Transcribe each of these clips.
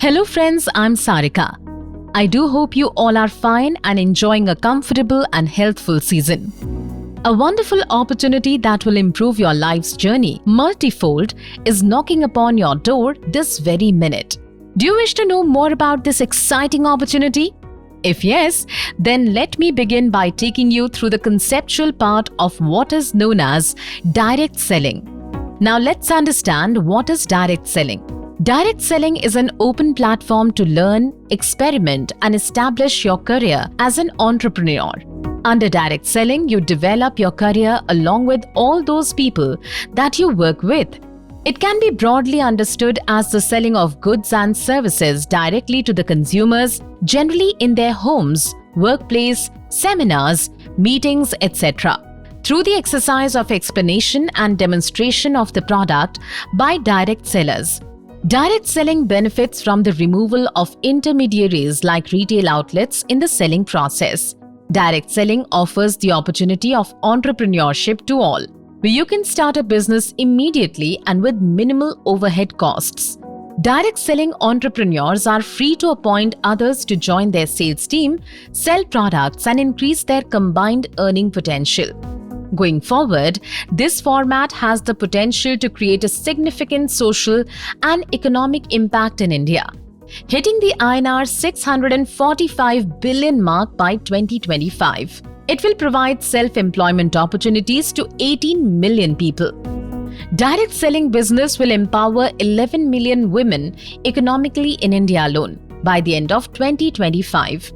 Hello friends, I'm Sarika. I do hope you all are fine and enjoying a comfortable and healthful season. A wonderful opportunity that will improve your life's journey multifold is knocking upon your door this very minute. Do you wish to know more about this exciting opportunity? If yes, then let me begin by taking you through the conceptual part of what is known as direct selling. Now let's understand what is direct selling. Direct selling is an open platform to learn, experiment, and establish your career as an entrepreneur. Under direct selling, you develop your career along with all those people that you work with. It can be broadly understood as the selling of goods and services directly to the consumers, generally in their homes, workplace, seminars, meetings, etc., through the exercise of explanation and demonstration of the product by direct sellers. Direct selling benefits from the removal of intermediaries like retail outlets in the selling process. Direct selling offers the opportunity of entrepreneurship to all, where you can start a business immediately and with minimal overhead costs. Direct selling entrepreneurs are free to appoint others to join their sales team, sell products, and increase their combined earning potential. Going forward, this format has the potential to create a significant social and economic impact in India, hitting the INR 645 billion mark by 2025. It will provide self-employment opportunities to 18 million people. Direct selling business will empower 11 million women economically in India alone by the end of 2025.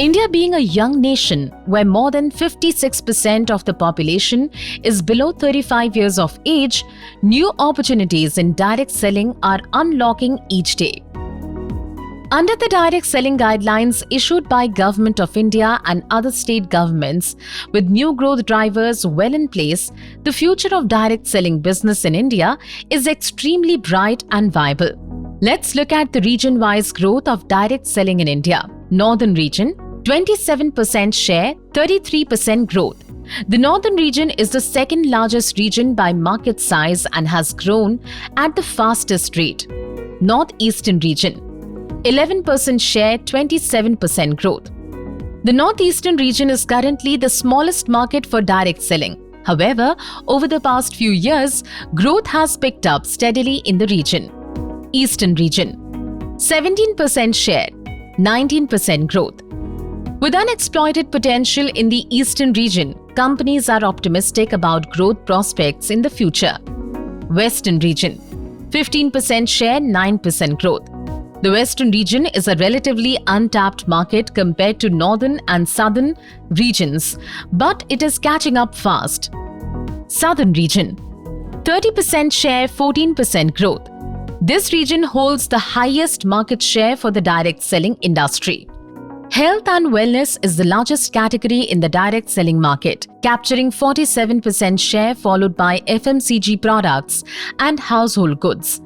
India being a young nation where more than 56% of the population is below 35 years of age, new opportunities in direct selling are unlocking each day. Under the direct selling guidelines issued by Government of India and other state governments, with new growth drivers well in place, the future of direct selling business in India is extremely bright and viable. Let's look at the region-wise growth of direct selling in India. Northern region, 27% share, 33% growth. The northern region is the second largest region by market size and has grown at the fastest rate. Northeastern region, 11% share, 27% growth. The northeastern region is currently the smallest market for direct selling. However, over the past few years, growth has picked up steadily in the region. Eastern region, 17% share, 19% growth. With unexploited potential in the eastern region, companies are optimistic about growth prospects in the future. Western region, 15% share, 9% growth. The western region is a relatively untapped market compared to northern and southern regions, but it is catching up fast. Southern region, 30% share, 14% growth. This region holds the highest market share for the direct selling industry. Health and wellness is the largest category in the direct selling market, capturing 47% share, followed by FMCG products and household goods.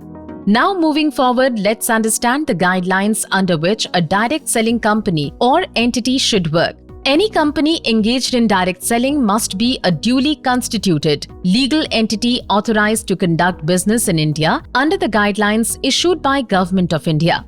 Now moving forward, let's understand the guidelines under which a direct selling company or entity should work. Any company engaged in direct selling must be a duly constituted legal entity authorized to conduct business in India under the guidelines issued by Government of India.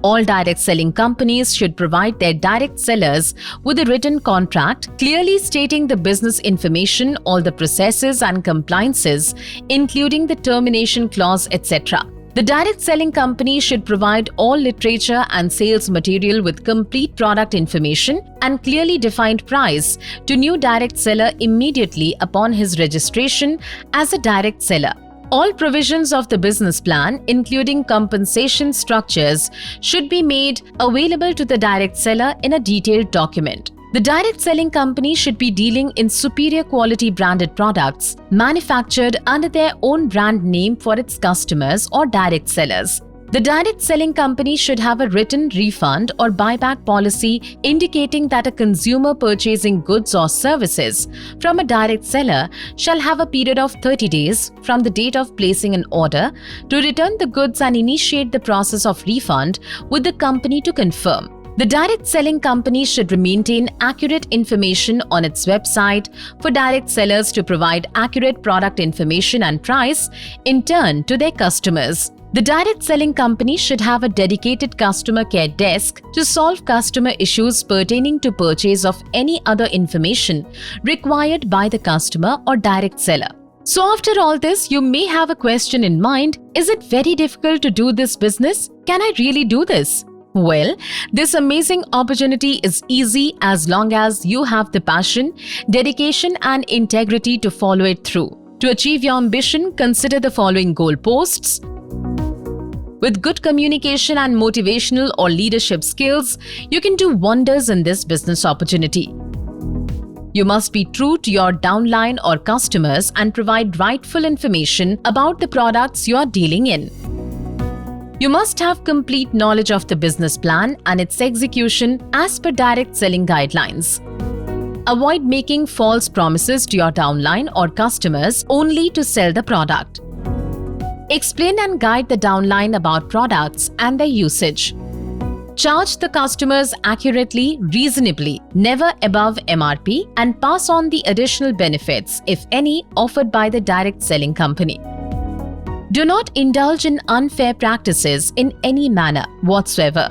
All direct selling companies should provide their direct sellers with a written contract clearly stating the business information, all the processes and compliances, including the termination clause, etc. The direct selling company should provide all literature and sales material with complete product information and clearly defined price to new direct seller immediately upon his registration as a direct seller. All provisions of the business plan, including compensation structures, should be made available to the direct seller in a detailed document. The direct selling company should be dealing in superior quality branded products manufactured under their own brand name for its customers or direct sellers. The direct selling company should have a written refund or buyback policy indicating that a consumer purchasing goods or services from a direct seller shall have a period of 30 days from the date of placing an order to return the goods and initiate the process of refund with the company to confirm. The direct selling company should maintain accurate information on its website for direct sellers to provide accurate product information and price in turn to their customers. The direct selling company should have a dedicated customer care desk to solve customer issues pertaining to purchase of any other information required by the customer or direct seller. So after all this, you may have a question in mind, is it very difficult to do this business? Can I really do this? Well, this amazing opportunity is easy as long as you have the passion, dedication and integrity to follow it through. To achieve your ambition, consider the following goalposts. With good communication and motivational or leadership skills, you can do wonders in this business opportunity. You must be true to your downline or customers and provide rightful information about the products you are dealing in. You must have complete knowledge of the business plan and its execution as per direct selling guidelines. Avoid making false promises to your downline or customers only to sell the product. Explain and guide the downline about products and their usage. Charge the customers accurately, reasonably, never above MRP, and pass on the additional benefits, if any, offered by the direct selling company. Do not indulge in unfair practices in any manner whatsoever.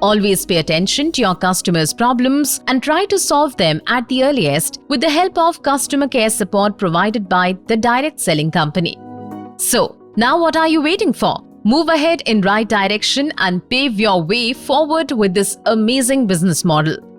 Always pay attention to your customers' problems and try to solve them at the earliest with the help of customer care support provided by the direct selling company. So, now what are you waiting for? Move ahead in right direction and pave your way forward with this amazing business model.